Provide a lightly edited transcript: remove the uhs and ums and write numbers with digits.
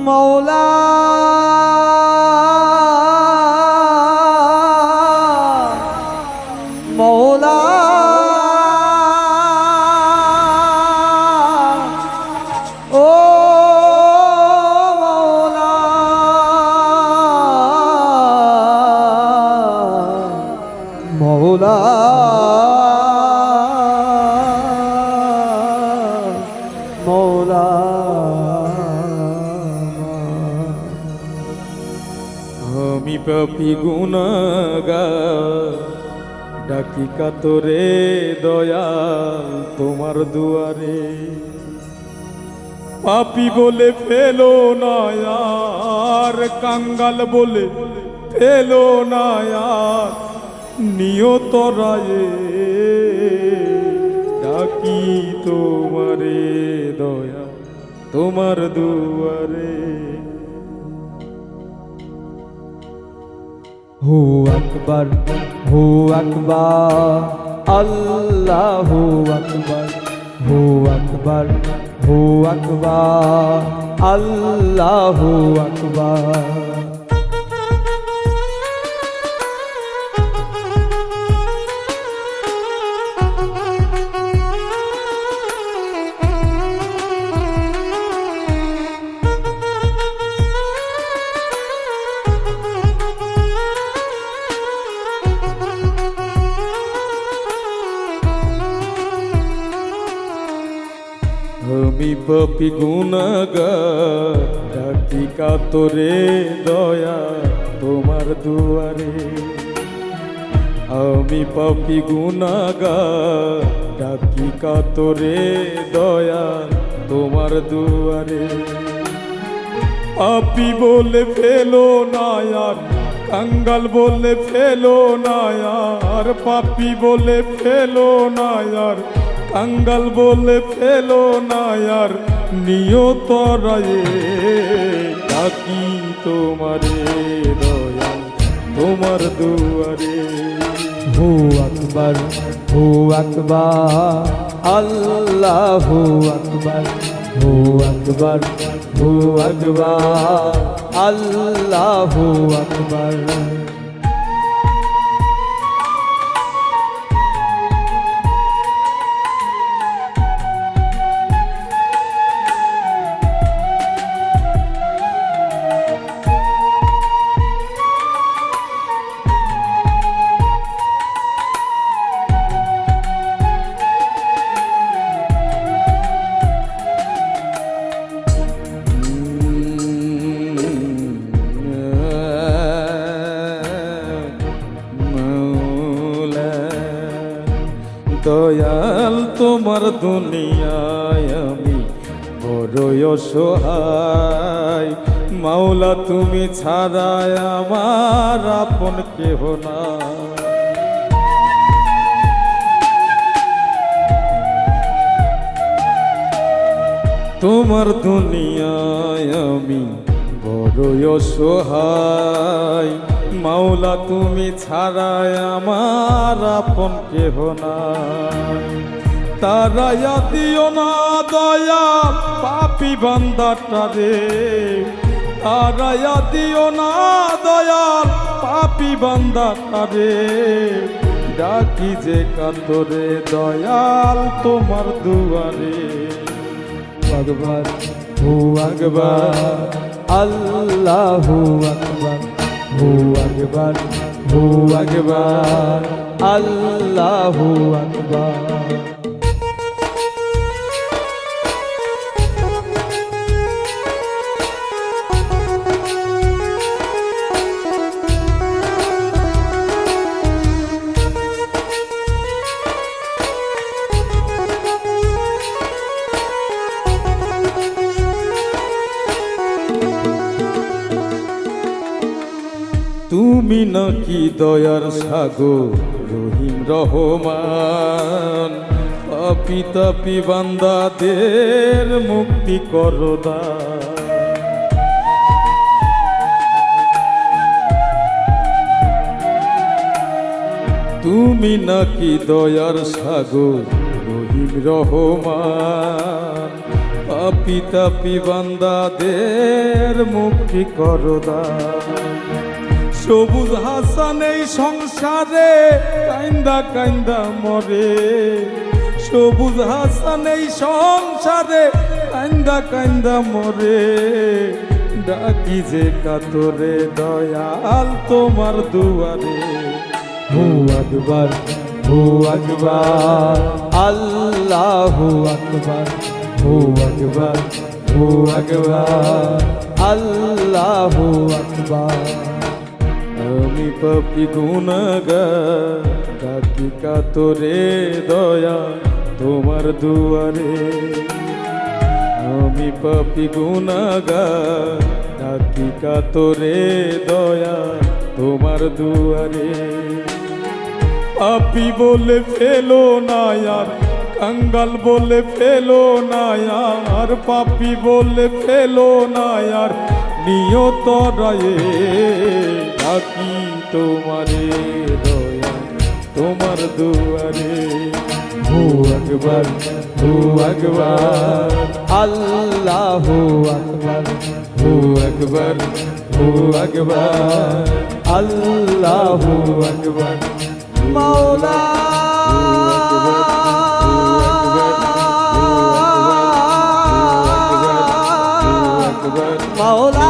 মৌলা মৌলা ও মৌলা মৌলা মৌলা আমি পাপী গুনাহগার ডাকি কাতরে দয়াল তোমার দুয়ারে। পাপী বলে ফেলো না আর, কাঙ্গাল বলে ফেলো না আর, নিয়ত রায়ে ডাকি তোমারে দয়া তোমার দুয়ারে। হু আকবার হু আকবার আল্লাহু আকবার হু আকবার হু আকবার আল্লাহু আকবার। আমি পাপী গুনাহগার ডাকি কাতরে দয়া তোমার দুয়ারে। আমি পাপী গুনাহগার ডাকি কাতরে দয়া তোমার দুয়ারে। পাপী বলে ফেলো না আর, কাঙ্গাল বলে ফেলো না আর, পাপী বলে ফেলো না আর, কাঙ্গাল বলে ফেলো না আর, নিয়ত রায়ে ডাকি তোমারে দয়া তোমার দুয়ারে। হু আকবার হু আকবার আল্লাহু আকবার হু আকবার হু আকবার আল্লাহু আকবার। দয়াল তোমার দুনিয়ায় আমি বড়ই অসহায়। মাওলা তুমি ছাড়ায় আমার আপন কেহ না। তোমার দুনিয়ায় আমি বড়ই অসহায়। মাওলা তুমি ছাড়ায় আমার আপন কেহ নাই। তারাইয়া দিও না দয়া পাপী বান্দাটারে। তারাইয়া দিও না দয়াল পাপী বান্দাটারে। ডাকি যে কাতরে দয়াল তোমার দুয়ারে। আকবার হু আকবার আল্লাহু আকবার হু আকবার হু আকবার আল্লাহু আকবার। তুমি নাকি দয়ার সাগর রহিম রহমান। পাপী তাপী বান্দাদের মুক্তি করো দান। তুমি নাকি দয়ার সাগর রহিম রহমান। পাপি তাপি বান্দাদের মুক্তি করদা। সবুজ হাসান এই সংসারে কাইন্দা কাইন্দা মরে, সবুজ হাসান এই সংসারে কাইন্দা কাইন্দা মরে। ডাকি যে কাতরে দয়াল তোমার দুয়ারে। হু আকবার, হু আকবার, আল্লাহু আকবার, হু আকবার, হু আকবার, আল্লাহু আকবার। আমি পাপি গুনাহগার ডাকি কাতরে দয়া তোমার দুয়ারে। আমি পাপি গুনাহগার ডাকি কাতরে দয়া তোমার দুয়ারে। পাপি বলে ফেলো না আর, কাঙ্গাল বলে ফেলো না আর, পাপি বলে ফেলো না আর, নিয়ত রায়ে ডাকি তোমারে দয়া তোমার দুয়ারে। হু আকবার, হু আকবার, আল্লাহু আকবার, হু আকবার, হু আকবার, আল্লাহু আকবার। মাওলা মাওলা